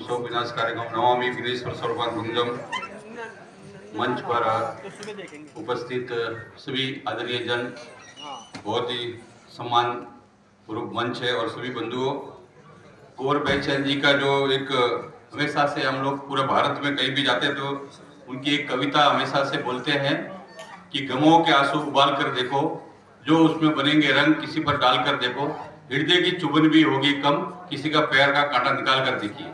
शोक विनाश कार्यक्रम नमामि विघ्नेश्वर स्वरूपान भुंजम मंच पर उपस्थित सभी आदरणीय जन, बहुत ही सम्मान पूर्वक मंच है, और सभी बंधुओं, कुंवर बैचंद जी का जो एक हमेशा से हम लोग पूरे भारत में कहीं भी जाते तो उनकी एक कविता हमेशा से बोलते हैं कि गमों के आंसू उबाल कर देखो, जो उसमें बनेंगे रंग किसी पर डाल कर देखो, हृदय की चुभन भी होगी कम, किसी का पैर का कांटा निकाल कर देखिए।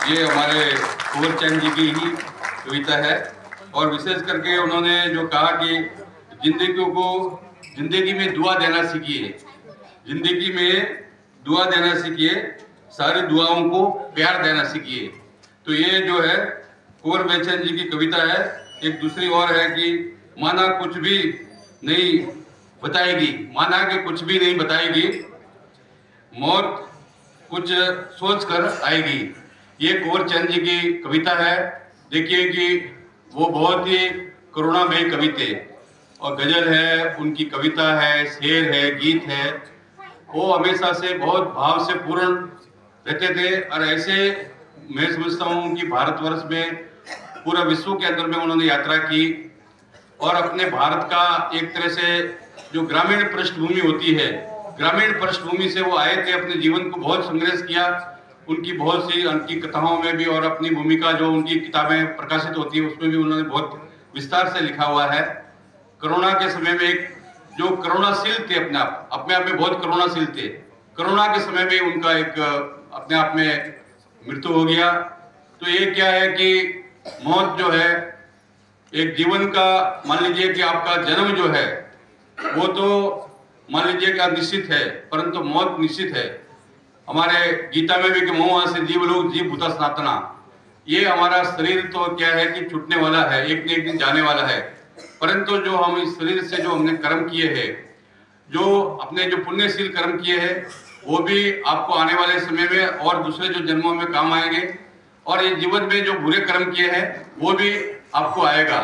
ये हमारे कुंवर चंद जी की ही कविता है। और विशेष करके उन्होंने जो कहा कि जिंदगी में दुआ देना सीखिए, जिंदगी में दुआ देना सीखिए, सारी दुआओं को प्यार देना सीखिए। तो ये जो है कुंवर बैचंद जी की कविता है। एक दूसरी और है कि माना कुछ भी नहीं बताएगी, माना कि कुछ भी नहीं बताएगी, मौत कुछ सोच कर आएगी। ये कुंवर चंद जी की कविता है। देखिए कि वो बहुत ही करुणामय कवि थे, और गजल है, उनकी कविता है, शेर है, गीत है, वो हमेशा से बहुत भाव से पूर्ण रहते थे। और ऐसे मैं समझता हूँ कि भारतवर्ष में, पूरा विश्व के अंदर में उन्होंने यात्रा की, और अपने भारत का एक तरह से जो ग्रामीण पृष्ठभूमि होती है, ग्रामीण पृष्ठभूमि से वो आए थे, अपने जीवन को बहुत संघर्ष किया। उनकी बहुत सी उनकी कथाओं में भी, और अपनी भूमिका जो उनकी किताबें प्रकाशित होती है उसमें भी उन्होंने बहुत विस्तार से लिखा हुआ है। कोरोना के समय में एक जो करुणाशील थे, अपने आप में बहुत करुणाशील थे, कोरोना के समय में उनका एक अपने आप में मृत्यु हो गया। तो ये क्या है कि मौत जो है एक जीवन का, मान लीजिए कि आपका जन्म जो है वो तो मान लीजिए कि निश्चित है, परंतु मौत निश्चित है। हमारे गीता में भी कि मोह से जीव लोग जीव भूता सनातना, ये हमारा शरीर तो क्या है कि छूटने वाला है, एक न एक दिन जाने वाला है। परंतु जो हम इस शरीर से जो हमने कर्म किए हैं, जो अपने जो पुण्यशील कर्म किए हैं, वो भी आपको आने वाले समय में और दूसरे जो जन्मों में काम आएंगे। और ये जीवन में जो बुरे कर्म किए हैं वो भी आपको आएगा,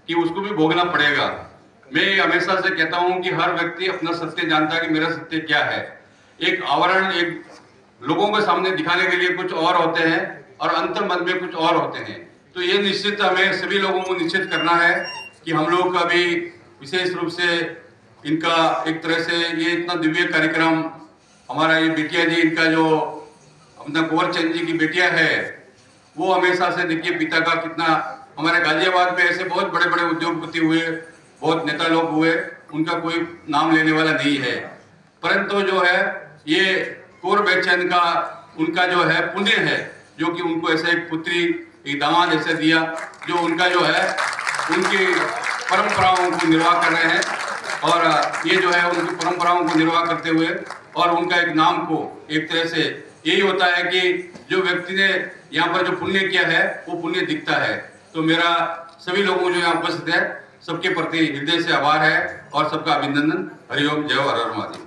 कि उसको भी भोगना पड़ेगा। मैं हमेशा से कहता हूं कि हर व्यक्ति अपना सत्य जानता है कि मेरा सत्य क्या है। एक आवरण, एक लोगों के सामने दिखाने के लिए कुछ और होते हैं, और अंतर मन में कुछ और होते हैं। तो ये निश्चित हमें सभी लोगों को निश्चित करना है कि हम लोग का भी विशेष रूप से इनका एक तरह से ये इतना दिव्य कार्यक्रम, हमारा ये बिटिया जी, इनका जो अपना कुंवर चंद जी की बेटिया है, वो हमेशा से देखिए पिता का कितना, हमारे गाजियाबाद में ऐसे बहुत बड़े बड़े उद्योगपति हुए, बहुत नेता लोग हुए, उनका कोई नाम लेने वाला नहीं है। परंतु जो है ये कुंवर बैचंद का, उनका जो है पुण्य है, जो कि उनको ऐसे एक पुत्री, एक दामाद ऐसे दिया, जो उनका जो है उनकी परंपराओं को निर्वाह कर रहे हैं। और ये जो है उनकी परंपराओं को निर्वाह करते हुए, और उनका एक नाम को एक तरह से यही होता है कि जो व्यक्ति ने यहाँ पर जो पुण्य किया है वो पुण्य दिखता है। तो मेरा सभी लोगों जो यहाँ उपस्थित है सबके प्रति हृदय से आभार है, और सबका अभिनंदन। हरिओम, जय हर हर महादेव।